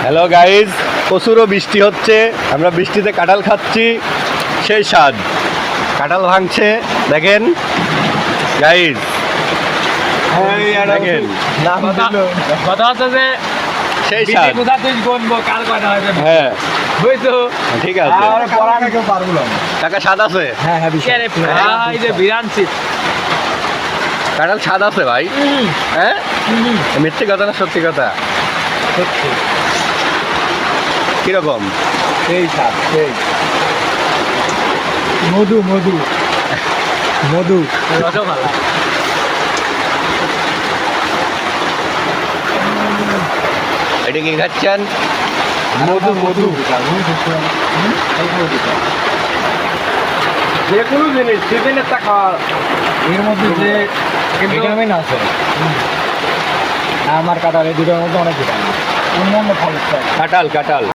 Hello guys, প্রচুরও বৃষ্টি হচ্ছে, আমরা বৃষ্টিতে কাঁঠাল খাচ্ছি, সেই স্বাদ। কাঁঠাল ভাঙছে, দেখেন গাইজ, দেখেন কথা হচ্ছে যে সেই স্বাদ। হ্যাঁ ঠিক আছে। কাকা স্বাদ আছে? কাঁঠাল স্বাদ আছে ভাই? হ্যাঁ, মিথ্যে কথা না সত্যি কথা? কিরকম? সেই স্বাদ, সেই মধু মধু মধু রসমালাই। এটা কি খাচ্ছেন? মধু মধু যে কোনো জিনিস সিজনের তা খাওয়া, এর মধ্যে যে ভিটামিন আছে। আমার কাঁঠাল এই দুটোর মধ্যে অনেক ভিটামিন, অন্যান্য ফল কাঁঠাল কাঁঠাল